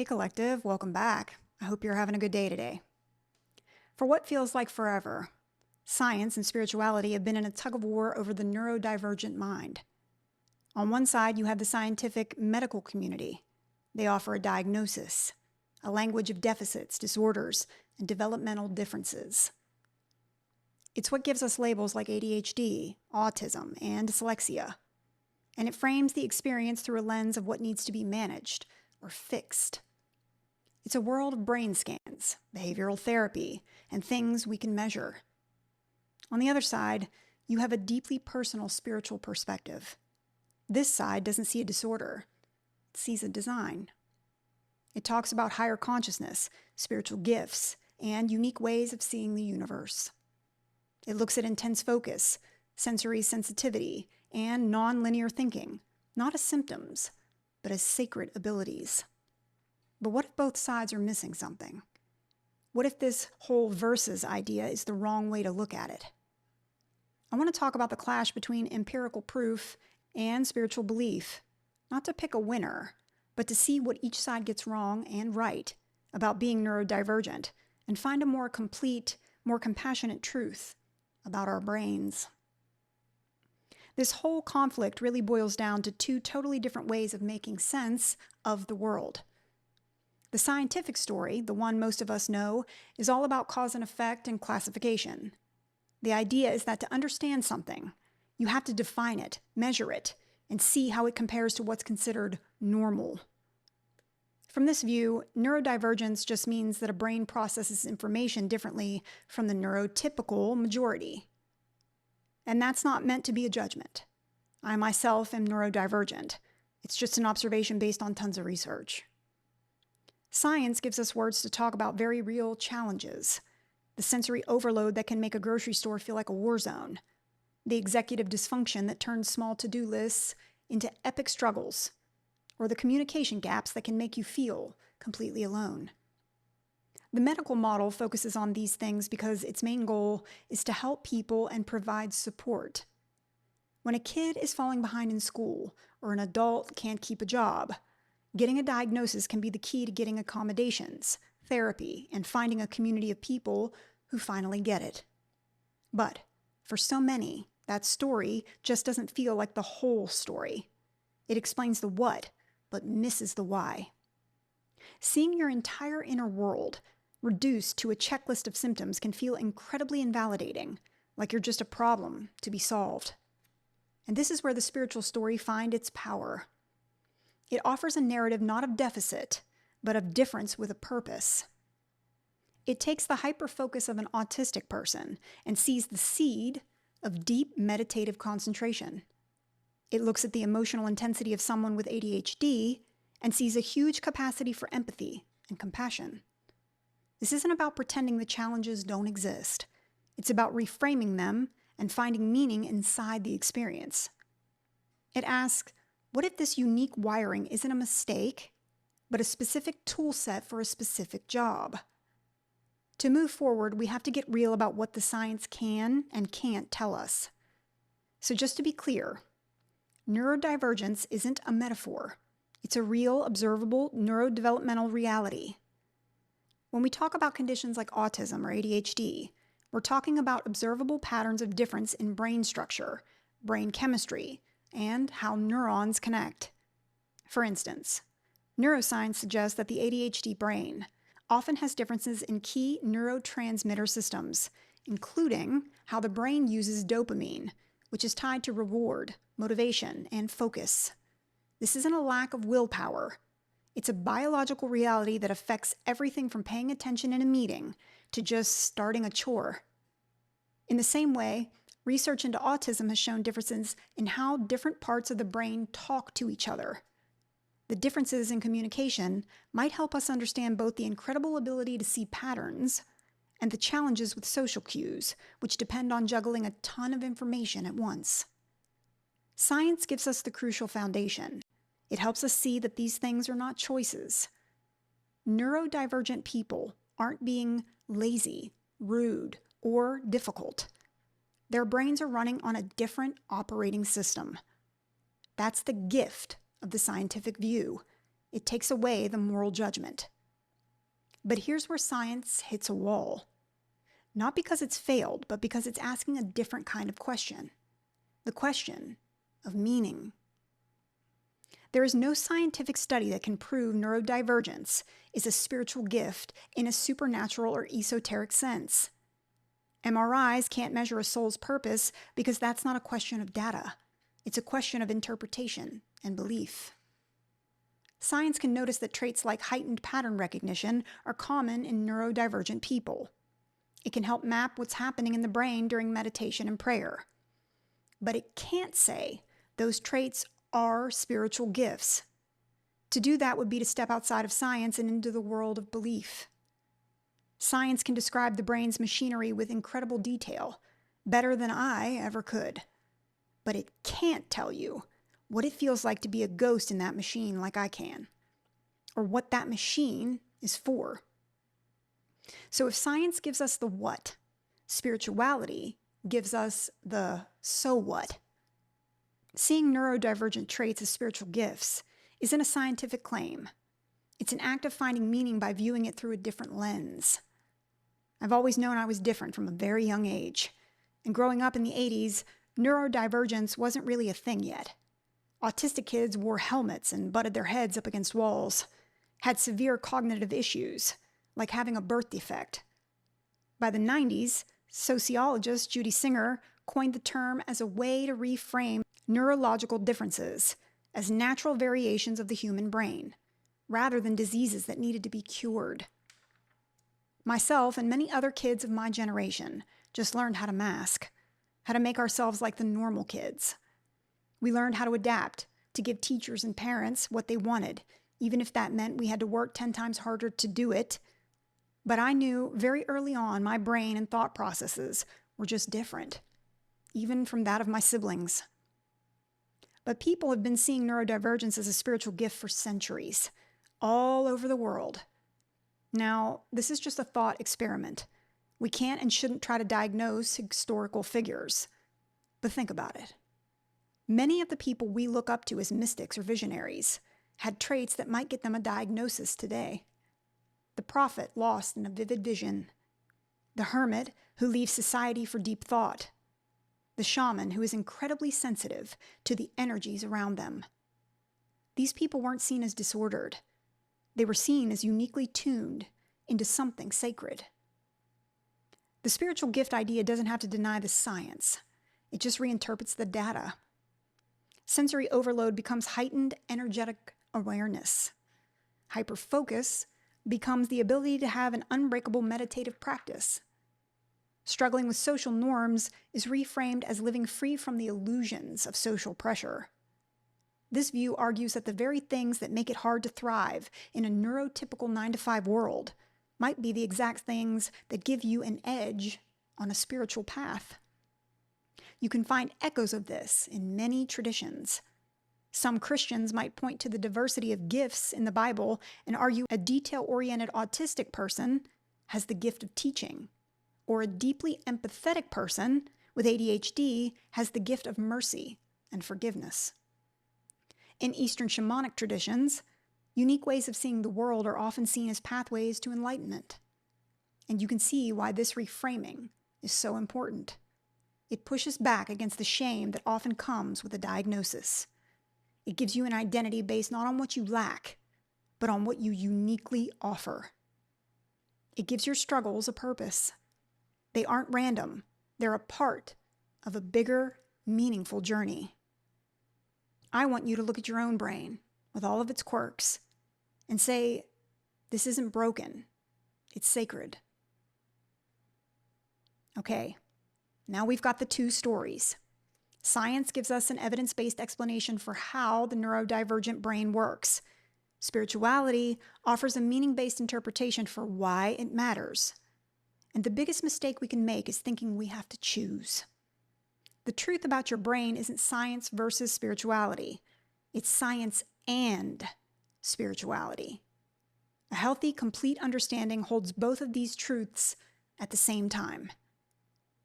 Hey Collective, welcome back. I hope you're having a good day today. For what feels like forever, science and spirituality have been in a tug of war over the neurodivergent mind. On one side, you have the scientific medical community. They offer a diagnosis, a language of deficits, disorders, and developmental differences. It's what gives us labels like ADHD, autism, and dyslexia. And it frames the experience through a lens of what needs to be managed or fixed. It's a world of brain scans, behavioral therapy, and things we can measure. On the other side, you have a deeply personal spiritual perspective. This side doesn't see a disorder, it sees a design. It talks about higher consciousness, spiritual gifts, and unique ways of seeing the universe. It looks at intense focus, sensory sensitivity, and non-linear thinking, not as symptoms, but as sacred abilities. But what if both sides are missing something? What if this whole versus idea is the wrong way to look at it? I want to talk about the clash between empirical proof and spiritual belief, not to pick a winner, but to see what each side gets wrong and right about being neurodivergent and find a more complete, more compassionate truth about our brains. This whole conflict really boils down to two totally different ways of making sense of the world. The scientific story, the one most of us know, is all about cause and effect and classification. The idea is that to understand something, you have to define it, measure it, and see how it compares to what's considered normal. From this view, neurodivergence just means that a brain processes information differently from the neurotypical majority. And that's not meant to be a judgment. I myself am neurodivergent. It's just an observation based on tons of research. Science gives us words to talk about very real challenges. The sensory overload that can make a grocery store feel like a war zone. The executive dysfunction that turns small to-do lists into epic struggles. Or the communication gaps that can make you feel completely alone. The medical model focuses on these things because its main goal is to help people and provide support. When a kid is falling behind in school, or an adult can't keep a job, getting a diagnosis can be the key to getting accommodations, therapy, and finding a community of people who finally get it. But for so many, that story just doesn't feel like the whole story. It explains the what, but misses the why. Seeing your entire inner world reduced to a checklist of symptoms can feel incredibly invalidating, like you're just a problem to be solved. And this is where the spiritual story finds its power. It offers a narrative not of deficit, but of difference with a purpose. It takes the hyper-focus of an autistic person and sees the seed of deep meditative concentration. It looks at the emotional intensity of someone with ADHD and sees a huge capacity for empathy and compassion. This isn't about pretending the challenges don't exist. It's about reframing them and finding meaning inside the experience. It asks, what if this unique wiring isn't a mistake, but a specific tool set for a specific job? To move forward, we have to get real about what the science can and can't tell us. So just to be clear, neurodivergence isn't a metaphor. It's a real, observable neurodevelopmental reality. When we talk about conditions like autism or ADHD, we're talking about observable patterns of difference in brain structure, brain chemistry, and how neurons connect. For instance, neuroscience suggests that the ADHD brain often has differences in key neurotransmitter systems, including how the brain uses dopamine, which is tied to reward, motivation, and focus. This isn't a lack of willpower. It's a biological reality that affects everything from paying attention in a meeting to just starting a chore. In the same way, research into autism has shown differences in how different parts of the brain talk to each other. The differences in communication might help us understand both the incredible ability to see patterns and the challenges with social cues, which depend on juggling a ton of information at once. Science gives us the crucial foundation. It helps us see that these things are not choices. Neurodivergent people aren't being lazy, rude, or difficult. Their brains are running on a different operating system. That's the gift of the scientific view. It takes away the moral judgment. But here's where science hits a wall. Not because it's failed, but because it's asking a different kind of question. The question of meaning. There is no scientific study that can prove neurodivergence is a spiritual gift in a supernatural or esoteric sense. MRIs can't measure a soul's purpose because that's not a question of data. It's a question of interpretation and belief. Science can notice that traits like heightened pattern recognition are common in neurodivergent people. It can help map what's happening in the brain during meditation and prayer. But it can't say those traits are spiritual gifts. To do that would be to step outside of science and into the world of belief. Science can describe the brain's machinery with incredible detail, better than I ever could. But it can't tell you what it feels like to be a ghost in that machine like I can, or what that machine is for. So if science gives us the what, spirituality gives us the so what. Seeing neurodivergent traits as spiritual gifts isn't a scientific claim. It's an act of finding meaning by viewing it through a different lens. I've always known I was different from a very young age. And growing up in the 80s, neurodivergence wasn't really a thing yet. Autistic kids wore helmets and butted their heads up against walls, had severe cognitive issues, like having a birth defect. By the 90s, sociologist Judy Singer coined the term as a way to reframe neurological differences as natural variations of the human brain, rather than diseases that needed to be cured. Myself and many other kids of my generation just learned how to mask, how to make ourselves like the normal kids. We learned how to adapt, to give teachers and parents what they wanted, even if that meant we had to work 10 times harder to do it. But I knew very early on my brain and thought processes were just different, even from that of my siblings. But people have been seeing neurodivergence as a spiritual gift for centuries, all over the world. Now, this is just a thought experiment. We can't and shouldn't try to diagnose historical figures. But think about it. Many of the people we look up to as mystics or visionaries had traits that might get them a diagnosis today. The prophet lost in a vivid vision. The hermit who leaves society for deep thought. The shaman who is incredibly sensitive to the energies around them. These people weren't seen as disordered. They were seen as uniquely tuned into something sacred. The spiritual gift idea doesn't have to deny the science. It just reinterprets the data. Sensory overload becomes heightened energetic awareness. Hyperfocus becomes the ability to have an unbreakable meditative practice. Struggling with social norms is reframed as living free from the illusions of social pressure. This view argues that the very things that make it hard to thrive in a neurotypical 9-to-5 world might be the exact things that give you an edge on a spiritual path. You can find echoes of this in many traditions. Some Christians might point to the diversity of gifts in the Bible and argue a detail-oriented autistic person has the gift of teaching, or a deeply empathetic person with ADHD has the gift of mercy and forgiveness. In Eastern shamanic traditions, unique ways of seeing the world are often seen as pathways to enlightenment. And you can see why this reframing is so important. It pushes back against the shame that often comes with a diagnosis. It gives you an identity based not on what you lack, but on what you uniquely offer. It gives your struggles a purpose. They aren't random. They're a part of a bigger, meaningful journey. I want you to look at your own brain with all of its quirks and say, this isn't broken. It's sacred. Okay, now we've got the two stories. Science gives us an evidence-based explanation for how the neurodivergent brain works. Spirituality offers a meaning-based interpretation for why it matters. And the biggest mistake we can make is thinking we have to choose. The truth about your brain isn't science versus spirituality. It's science and spirituality. A healthy, complete understanding holds both of these truths at the same time.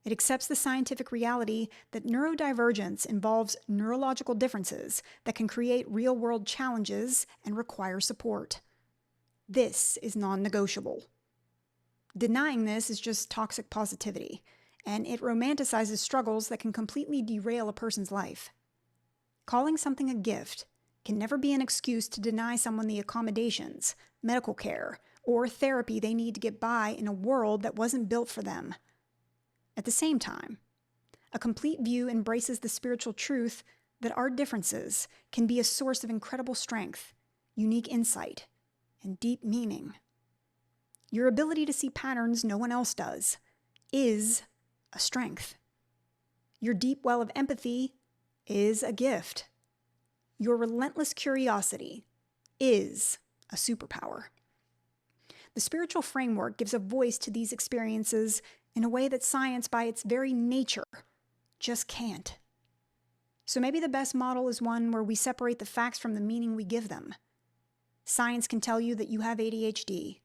It accepts the scientific reality that neurodivergence involves neurological differences that can create real-world challenges and require support. This is non-negotiable. Denying this is just toxic positivity, and it romanticizes struggles that can completely derail a person's life. Calling something a gift can never be an excuse to deny someone the accommodations, medical care, or therapy they need to get by in a world that wasn't built for them. At the same time, a complete view embraces the spiritual truth that our differences can be a source of incredible strength, unique insight, and deep meaning. Your ability to see patterns no one else does is a strength. Your deep well of empathy is a gift. Your relentless curiosity is a superpower. The spiritual framework gives a voice to these experiences in a way that science, by its very nature, just can't. So maybe the best model is one where we separate the facts from the meaning we give them. Science can tell you that you have ADHD.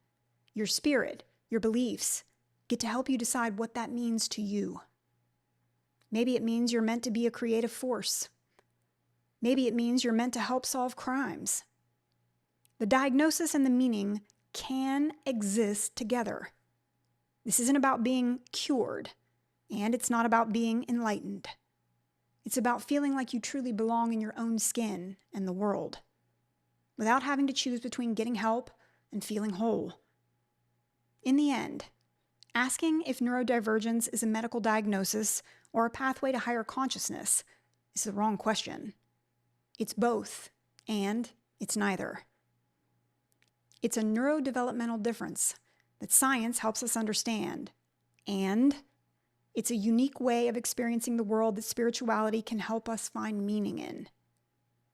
Your spirit, your beliefs, get to help you decide what that means to you. Maybe it means you're meant to be a creative force. Maybe it means you're meant to help solve crimes. The diagnosis and the meaning can exist together. This isn't about being cured, and it's not about being enlightened. It's about feeling like you truly belong in your own skin and the world, without having to choose between getting help and feeling whole. In the end, asking if neurodivergence is a medical diagnosis or a pathway to higher consciousness is the wrong question. It's both, and it's neither. It's a neurodevelopmental difference that science helps us understand, and it's a unique way of experiencing the world that spirituality can help us find meaning in.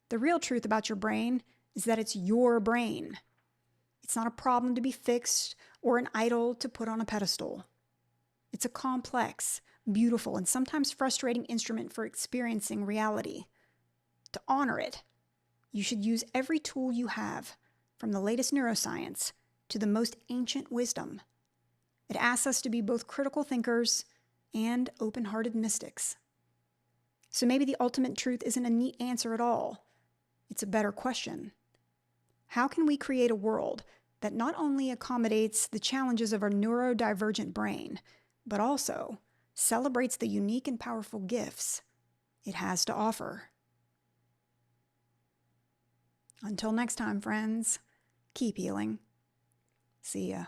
The real truth about your brain is that it's your brain. It's not a problem to be fixed or an idol to put on a pedestal. It's a complex, beautiful, and sometimes frustrating instrument for experiencing reality. To honor it, you should use every tool you have, from the latest neuroscience to the most ancient wisdom. It asks us to be both critical thinkers and open-hearted mystics. So maybe the ultimate truth isn't a neat answer at all. It's a better question. How can we create a world that not only accommodates the challenges of our neurodivergent brain, but also celebrates the unique and powerful gifts it has to offer? Until next time, friends, keep healing. See ya.